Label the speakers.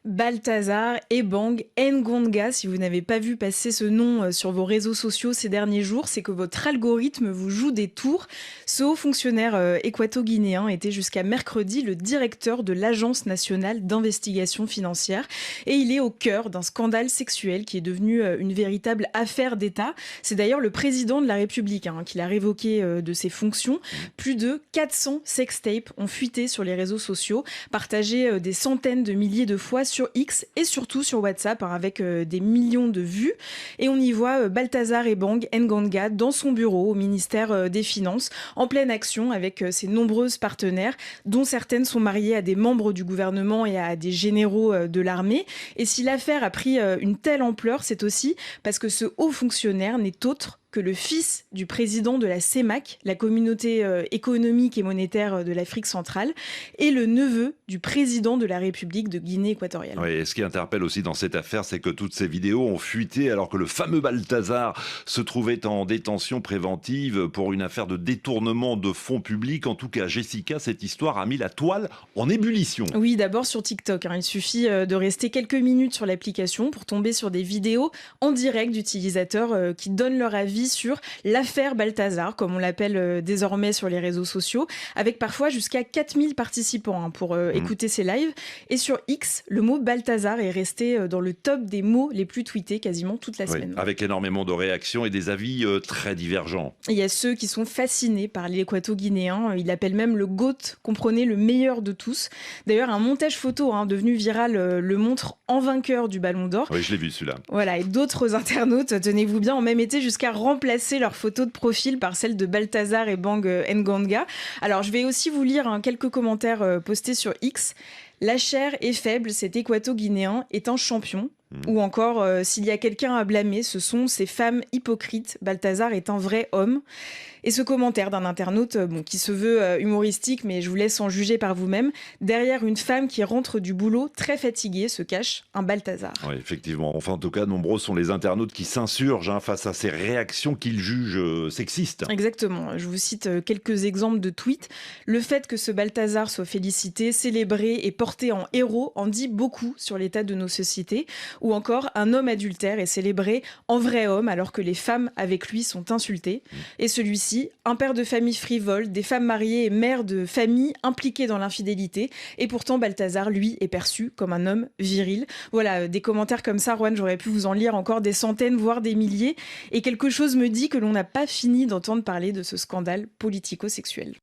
Speaker 1: Balthazar Ebang Ngonga, si vous n'avez pas vu passer ce nom sur vos réseaux sociaux ces derniers jours, c'est que votre algorithme vous joue des tours. Ce haut fonctionnaire équato-guinéen était jusqu'à mercredi le directeur de l'Agence nationale d'investigation financière et il est au cœur d'un scandale sexuel qui est devenu une véritable affaire d'État. C'est d'ailleurs le président de la République qui l'a révoqué de ses fonctions. Plus de 400 sextapes ont fuité sur les réseaux sociaux, partagés des centaines de milliers de fois sur X et surtout sur WhatsApp avec des millions de vues. Et on y voit Balthazar Ebang Ngonga dans son bureau au ministère des Finances, en pleine action avec ses nombreuses partenaires, dont certaines sont mariées à des membres du gouvernement et à des généraux de l'armée. Et si l'affaire a pris une telle ampleur, c'est aussi parce que ce haut fonctionnaire n'est autre que le fils du président de la CEMAC, la communauté économique et monétaire de l'Afrique centrale, et le neveu du président de la République de Guinée équatoriale.
Speaker 2: Oui, et ce qui interpelle aussi dans cette affaire, c'est que toutes ces vidéos ont fuité alors que le fameux Balthazar se trouvait en détention préventive pour une affaire de détournement de fonds publics. En tout cas, Jessica, cette histoire a mis la toile en ébullition.
Speaker 1: Oui, d'abord sur TikTok. Il suffit de rester quelques minutes sur l'application pour tomber sur des vidéos en direct d'utilisateurs qui donnent leur avis sur l'affaire Balthazar, comme on l'appelle désormais sur les réseaux sociaux, avec parfois jusqu'à 4000 participants pour écouter ces lives. Et sur X, le mot Balthazar est resté dans le top des mots les plus tweetés quasiment toute la semaine.
Speaker 2: Avec énormément de réactions et des avis très divergents.
Speaker 1: Il y a ceux qui sont fascinés par l'équato-guinéen. Il appelle même le GOAT, comprenez, le meilleur de tous. D'ailleurs, un montage photo devenu viral le montre en vainqueur du Ballon d'Or.
Speaker 2: Oui, je l'ai vu celui-là.
Speaker 1: Voilà, et d'autres internautes, tenez-vous bien, ont même été jusqu'à remplacer leur photo de profil par celle de Balthazar Ebang Ngonga. Alors, je vais aussi vous lire quelques commentaires postés sur X. La chair est faible, cet équato-guinéen est un champion. Ou encore, s'il y a quelqu'un à blâmer, ce sont ces femmes hypocrites. Balthazar est un vrai homme. Et ce commentaire d'un internaute qui se veut humoristique, mais je vous laisse en juger par vous-même. Derrière une femme qui rentre du boulot très fatiguée se cache un Balthazar.
Speaker 2: Oui, effectivement. Enfin, en tout cas, nombreux sont les internautes qui s'insurgent face à ces réactions qu'ils jugent sexistes.
Speaker 1: Exactement. Je vous cite quelques exemples de tweets. Le fait que ce Balthazar soit félicité, célébré et porté en héros en dit beaucoup sur l'état de nos sociétés. Ou encore, un homme adultère est célébré en vrai homme alors que les femmes avec lui sont insultées. Et celui-ci, un père de famille frivole, des femmes mariées et mères de famille impliquées dans l'infidélité. Et pourtant, Balthazar, lui, est perçu comme un homme viril. Voilà, des commentaires comme ça, Juan, j'aurais pu vous en lire encore des centaines, voire des milliers. Et quelque chose me dit que l'on n'a pas fini d'entendre parler de ce scandale politico-sexuel.